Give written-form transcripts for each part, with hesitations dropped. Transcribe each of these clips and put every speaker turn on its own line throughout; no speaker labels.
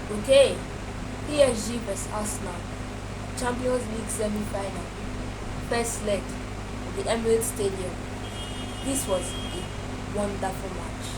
Okay, PSG vs Arsenal, Champions League semi-final, first leg at the Emirates Stadium. This was a wonderful match.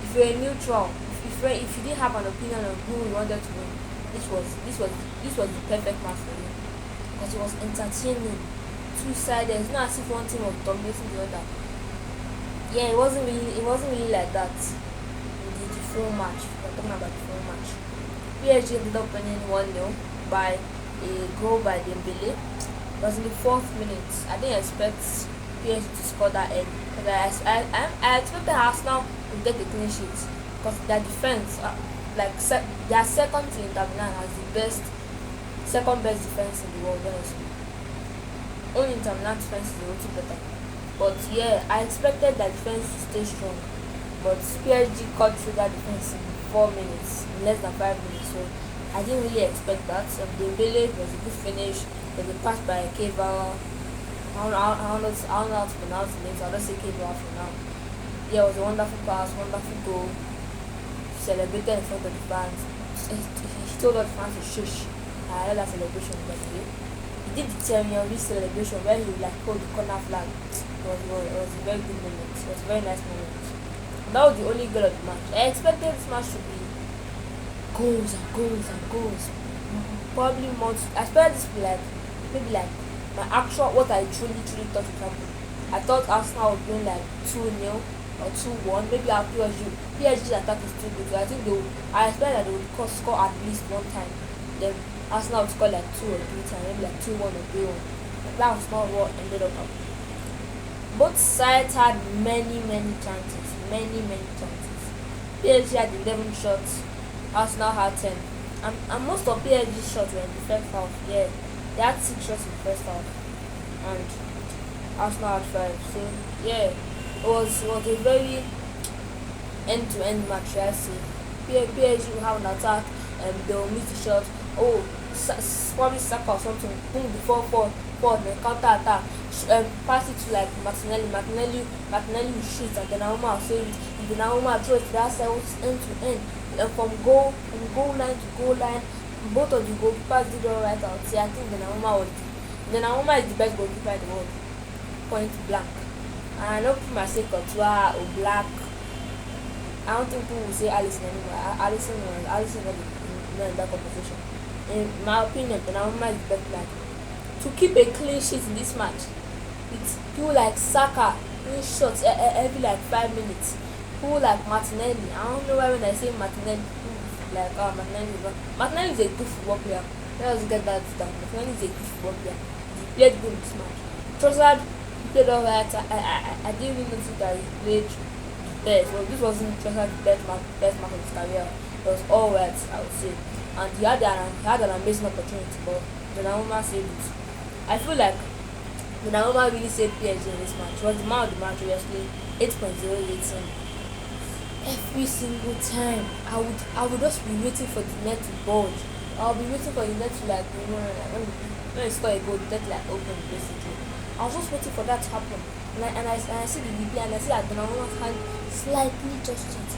If you're a neutral, if you didn't have an opinion on who you wanted to win, this was the perfect match for you because it was entertaining, two-sided. It's not as if one team was dominating the other. Yeah, it wasn't really like that. The full match. We're talking about the full match. PSG ended up winning 1-0 by a goal by Dembele. It was in the fourth minute. I didn't expect PSG to score that early. Because I expected Arsenal to get the clean sheet because their defense, their second to Inter Milan has the second best defense in the world, honestly. Only Inter Milan defense is a little better. But yeah, I expected that defense to stay strong. But PSG cut through that defense in 4 minutes, in less than 5 minutes. So I didn't really expect that. Dembele was a good finish. There was a pass by Keva. I don't know how to pronounce the names. I'll just say Keva for now. Yeah, it was a wonderful pass, wonderful goal. Celebrated in front of the fans. He told all the fans to shush. I heard that celebration by the way. He did the Thierry Henry celebration where he would like hold the corner flag. It was a very good moment. It was a very nice moment. And that was the only goal of the match. I expected this match to be goals and goals and goals. Probably more. I expected this to be like maybe like my actual what I truly thought would happen. I thought Arsenal would win like 2-0 or 2-1. Maybe our PSG's attack is too good. So I expect that they would score at least one time. Then Arsenal would score like 2 or 3 times, maybe like 2-1 or 3-1. That was not what ended up happening. Both sides had many chances. Many chances. PSG had 11 shots, Arsenal had 10. And most of PSG's shots were in the first half. Yeah, they had 6 shots in the first half. And Arsenal had 5. So yeah, it was a very end-to-end match, I say. PSG will have an attack and they will miss the shot. Oh, probably Saka or something. Boom, before forward, then counter attack. Pass it to like Martinelli. Martinelli will shoot and then Donnarumma will save it. And Donnarumma throw it to that side, which is end to end. From goal line to goal line. Both of the goalkeepers did all right. I would say. I think Donnarumma is the best goalkeeper in the world. Point blank. And I know people might say Courtois or Black. I don't think people will say Alisson anymore. Alisson was in that competition. In my opinion, Donnarumma is the best player. To keep a clean sheet in this match, with people like Saka doing shots every like 5 minutes, people like Martinelli. I don't know why when I say Martinelli, like Martinelli is a good football player. Let us get that down. Martinelli is a good football player. He played good in this match. Trossard played alright. I didn't really notice that he played best. Well, this wasn't Trossard's best match of his career. It was alright, I would say. And he had an amazing opportunity, but Donnarumma saved it. I feel like Donnarumma really saved PSG in this match. It was the man of the match, obviously, 8.0 every single time. I would just be waiting for the net to bulge. I'll be waiting for the net to like when I score a goal, the net like open basically. I was just waiting for that to happen. And I see the replay and I see that Donnarumma's hand slightly just touched.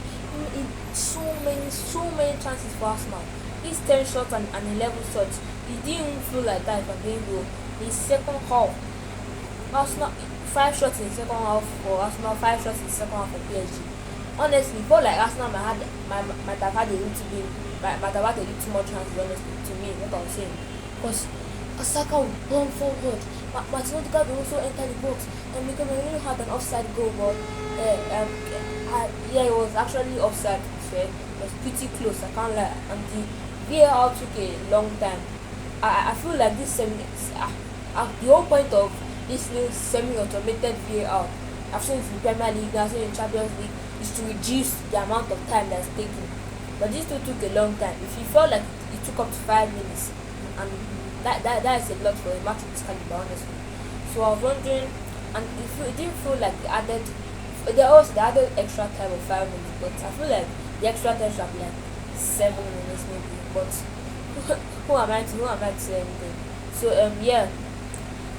So many chances for Arsenal. He's 10 shots and 11 shots. He didn't even feel like that if I'm being real. His second half, Arsenal 5 shots in the second half for Arsenal, 5 shots in the second half for PSG. Honestly, it felt like Arsenal might have had a little too much chances, honestly, to me, what I was saying. Because Osaka would run forward. Martinelli would also enter the box and because we really had an offside goal, but it was actually offside to be fair. It was pretty close, I can't lie. And the VAR took a long time. I feel like this the whole point of this new semi-automated VAR, I've seen it in the Premier League, I've seen it in Champions League, is to reduce the amount of time that's taken. But this two took a long time. If you felt like it took up to 5 minutes, and that is a lot for a match of this caliber, honestly. So I was wondering, and it didn't feel like they added extra time of 5 minutes, but I feel like the extra time should be like 7 minutes maybe. But who am I to say anything? So yeah,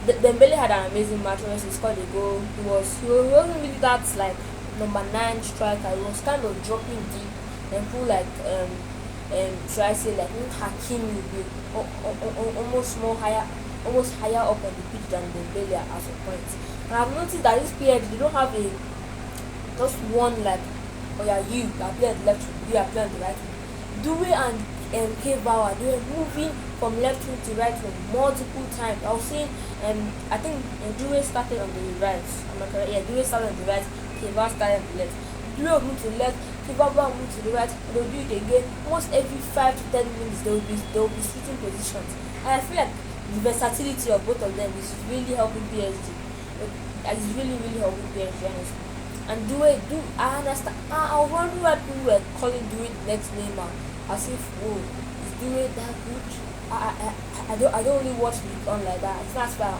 Dembele had an amazing match. He scored a goal. He wasn't really that like number 9 striker. He was kind of dropping deep and people like should I say, like Hakim will be almost more higher, almost higher up on the pitch than Dembele at some point. And I've noticed that this PSG, they don't have a just one, like, oh yeah, you are playing the left wing, you are playing the right wing. Due and K-Bauer, they were moving from left wing to right wing multiple times. I was saying, I think Due started on the right. Am I correct? Yeah, Due started on the right, K-Bauer started on the left. Due moved to the left, K-Bauer moved to the right. They'll do it again. Almost every 5 to 10 minutes, they'll be switching positions. And I feel like the versatility of both of them is really helping PSG. It's really, really helping PSG, honestly. And I understand. I was wondering why people were calling Due the next Neymar, as if, oh, is Due that good? I don't really watch League On like that. It's not why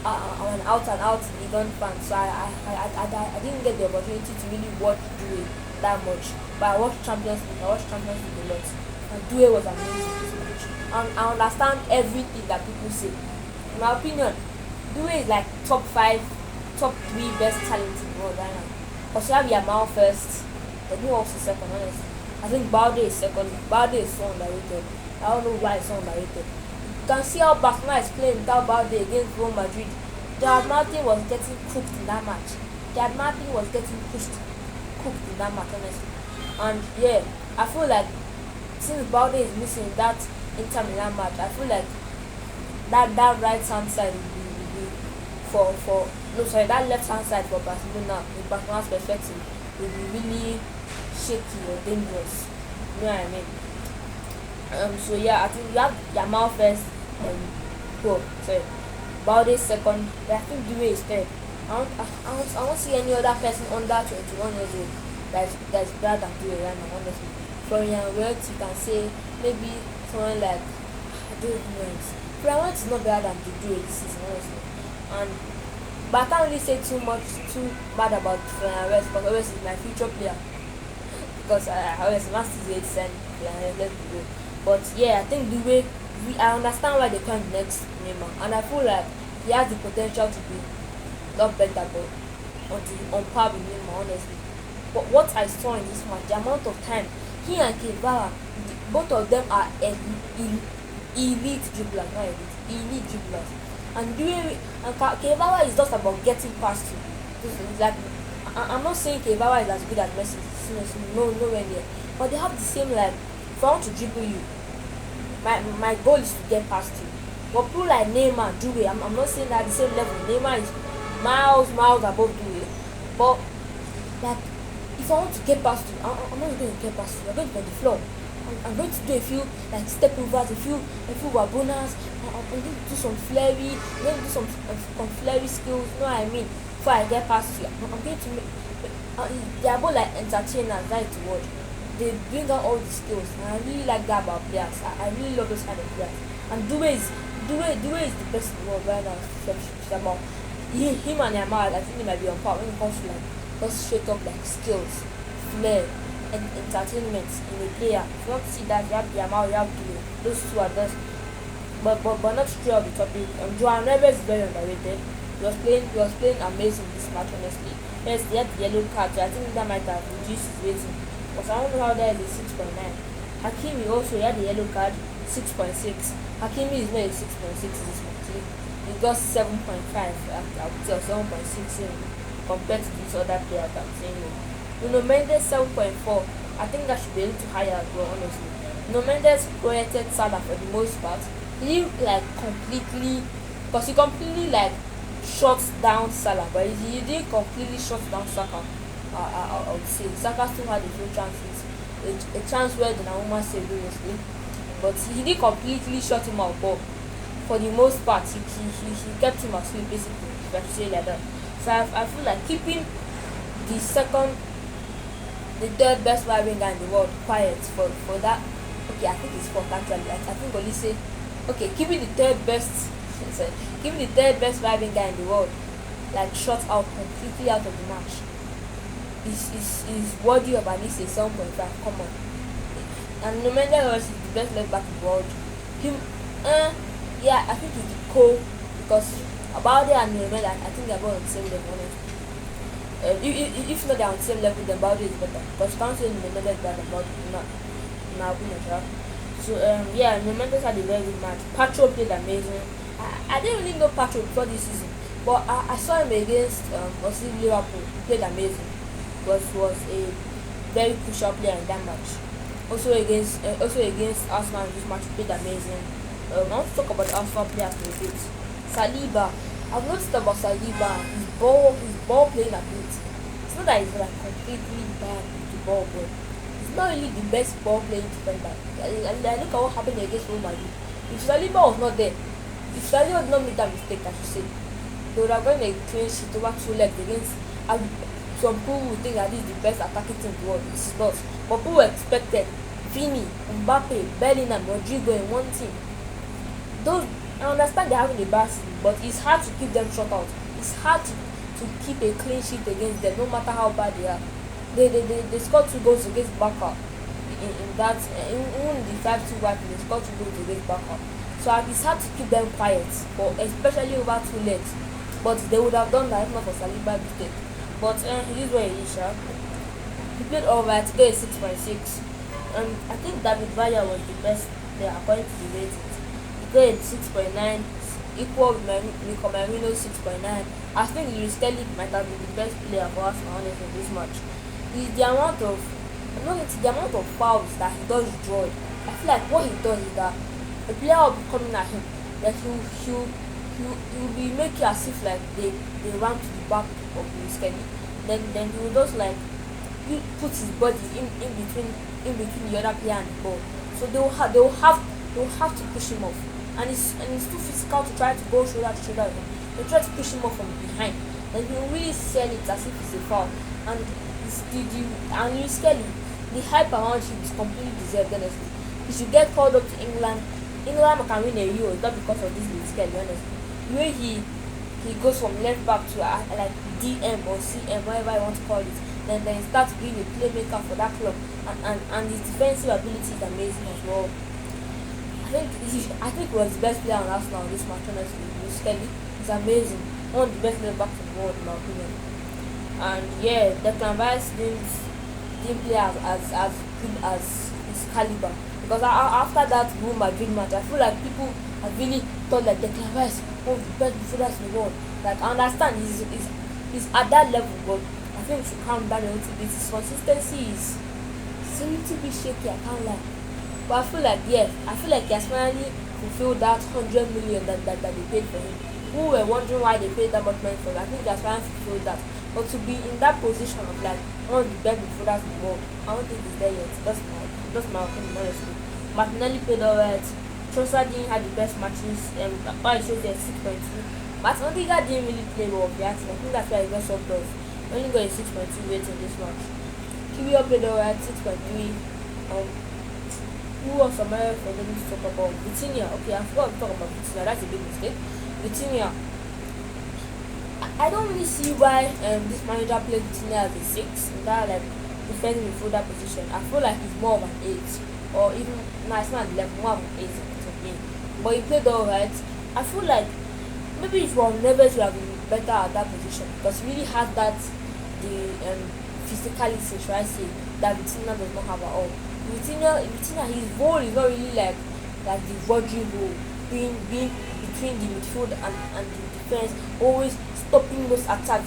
I'm an out and out League On fan, so I didn't get the opportunity to really watch Due that much. But I watched Champions League. I watched Champions League a lot, and Due was amazing this match. And I understand everything that people say. In my opinion, Due is like top 5, top 3 best talents in the world right now. Because you have Yamal first, then who else is second, honestly? I think Balde is second. Balde is so underrated. I don't know why it's so underrated. You can see how Barcelona is playing without Balde against Real Madrid. Gerard Martin was getting cooked in that match. Gerard Martin was getting cooked in that match, honestly. And yeah, I feel like since Balde is missing that Inter Milan match, I feel like that right hand side will be that left hand side for Barcelona, in Barcelona's perspective, will be really shaky or dangerous. You know what I mean? So yeah, I think you have Yamal first, Balde second, but I think Due is third. I won't see any other person under 21 years old that's better than Due right now, honestly. Florian Wirtz, you can say maybe someone like, I don't even know. Florian Wirtz is not better than Due this season, honestly. But I can't really say too bad about Florian Wirtz, because Wirtz is my future player. Because I always must say it's let's go. But yeah, I think the way I understand why they come next Neymar, and I feel like he has the potential to be not better, but on par with Neymar, honestly. But what I saw in this match, the amount of time he and Kevara, both of them are elite dribblers, not elite dribblers. And Kevara is just about getting past you. It's like, I'm not saying Kevara is as good as Messi, nowhere near. But they have the same, like, if I want to dribble you, my goal is to get past you. But people like Neymar, Due, I'm not saying that at the same level. Neymar is miles above Due. But like, if I want to get past you, I'm not going to get past you. I'm going to be on the floor. I'm going to do a few like step overs, a few wabonas. I'm going to do some flurry. I'm going to do some flurry skills. You know what I mean? Before I get past you, I'm going to make. They are both like entertainers, that's the word. They bring out all the skills, and I really like that about players. I really love those kind of players. And Due is the best in the world right now. About him and Yamal, I think they might be on par when it comes to like just straight up like skills, flair, and entertainment in a player. If you want to see that, you have Yamal, you have Due. Those two are best. But not straight off the topic. Joao Neves is very underrated. He was playing amazing this match, honestly. Yes, he had the yellow card, so I think that might have reduced his rating. But I don't know how that is a 6.9. Hakimi also had the yellow card, 6.6. Hakimi is not a 6.6 this month. He got 7.5, I would say, or 7.6 compared to these other players I'm saying. Nuno Mendes 7.4. I think that should be a little higher as well, honestly. Nuno Mendes projected Salah for the most part. He like completely like shut down Salah, but he didn't completely shut down Saka. I would say Saka still had a few chances, a chance where Donnarumma saved obviously, but he didn't completely shut him out. But for the most part, he kept him asleep basically, if I should say like that. So I feel like keeping the third best right winger in the world quiet for that. Okay, I think it's fourth actually. I think Olise. Okay, keeping the third best right winger in the world like shut out completely out of the match is worthy of at least a 7.5. Come on. And no matter what, is the best left back in the world. Yeah, I think it's cool because about it and Neymar, I think they're both on the same level. If not they're on the same level, then Balde is better. Because you can't say Neymar is better than Balde. in my opinion. Sha. So yeah, Juventus had a very good match. Pacho played amazing. I didn't really know Pacho before this season, but I saw him against obviously Liverpool. He played amazing. Was a very crucial player in that match. Also against Arsenal in this match, he played amazing. I want to talk about the Arsenal players for a bit. Saliba, I've noticed about Saliba, his ball playing ability. It's not that he's like completely bad with the ball, but he's not really the best ball playing defender. I look at what happened against Real Madrid. If Saliba was not there, if Saliba did not make that mistake, I should say, they would have gotten a clean sheet over two legs against. And some people would think that this is the best attacking team in the world. This is not. But people expected Vini, Mbappe, Bellingham, Rodrigo in one team. Those I understand they're having a bad season, but it's hard to keep them shut out. It's hard to keep a clean sheet against them, no matter how bad they are. They scored 2 goals against Barca in that even the 5-2 wipe. They scored 2 goals against Barca. So it's hard to keep them quiet, or especially over two legs. But they would have done that if not for Saliba mistake. But he is where he is. He played alright. He got a 6.6. I think David Villa was the best player according to the ratings. He got a 6.9, equal with Nico Marino's 6.9. I think Luis Kelly might have been the best player for us honestly in this match. The amount of the amount of fouls that he does draw. I feel like what he does is that a player will be coming at him, like he'll be making as if like they ran to the back of Luis Kelly. Then he will just like he puts his body in between the other player and the ball. So they will have to push him off. And it's too physical to try to go shoulder to shoulder with him. They try to push him off from behind. And he will really sell it as if it's a foul. And Luis Kelly, the hype around him is completely deserved, honestly. He should get called up to England. England can win a Euro, it's not because of this Luis Kelly, honestly. The way he goes from left back to like DM or CM, whatever I want to call it, then he starts being a playmaker for that club, and his defensive ability is amazing as well. I think he was the best player on Arsenal this match, honestly. Luis Kelly is amazing, one of the best left backs in the world in my opinion. And yeah, Declan Rice didn't play as good as his caliber, because after that Real Madrid match, I feel like people have really thought that Declan Rice one of the best midfielders in the world. Like I understand he's at that level, but I think he should calm down a little bit. His consistency is a little bit shaky, I can't lie. But I feel like he has finally fulfilled that 100 million that they paid for him. Who were wondering why they paid that much money for him? I think he has finally fulfilled that. But to be in that position of like one of the best midfielders in the world, I don't think he's there yet. That's my opinion, honestly. Martinelli played alright. Trossard didn't have the best matches. Why it shows there 6.2. But Odegaard didn't really play well with the action. I think that's why he got subbed off. He only got a 6.2 rating this match. Kiwior played alright, 6.3. Who was somewhere for them to talk about? Vitinha. Okay, I forgot to talk about Vitinha. That's a big mistake. Vitinha. I don't really see why this manager plays Vitinha as a 6 in that like defending midfielder position. I feel like he's more of an 8, or even it's not 11, more of an 8 to me. But he played alright. I feel like maybe if Ron Neves would have been better at that position, because he really has the physicality, should I say, that Vitinha does not have at all. Vitinha, his role is not really like the Rodri role, being between the midfield and the defense, always stopping those attacks,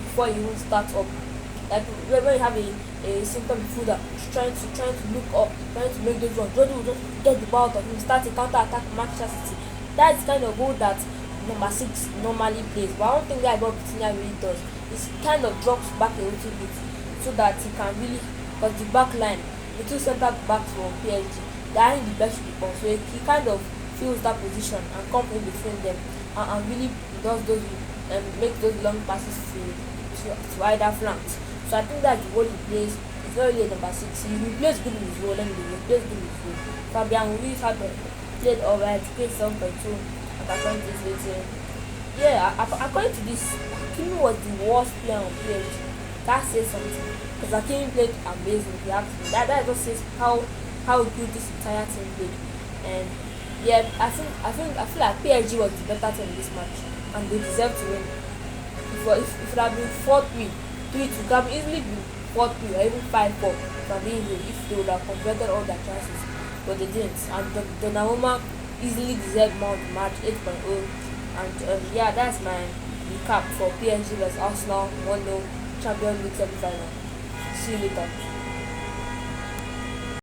before he even starts up. Like when you have a simple midfielder trying to look up, trying to make those runs, Rodri will just get the ball out of him, start a counter attack Manchester City. That's the kind of role that number 6 normally plays. But I don't think that what Vitinha really does. He kind of drops back a little bit so that he can really, because the back line, the two centre backs for PSG, they aren't the best people, so he kind of fills that position and comes in between them and really does those makes those long passes to either flanks. So I think that's the role he plays. It's not really a number 6. He plays good in his role anyway. He plays good in his role. Fabian Ruiz played alright, played 7.2 according to this rating. Yeah, according to this, Hakimi was the worst player on PSG. That says something, because Hakimi played amazing. That just says how good this entire team played. And yeah, I feel like PSG was the better team in this match, and they deserve to win. If it had been 4-3, 3-2, could have easily been 4-3 or even 5-4 from being real if they would have converted all their chances, but they didn't. And Donnarumma easily deserved more of the match, 8.0. And yeah, that's my recap for PSG vs Arsenal 1-0 Champions League semi-final. See you later.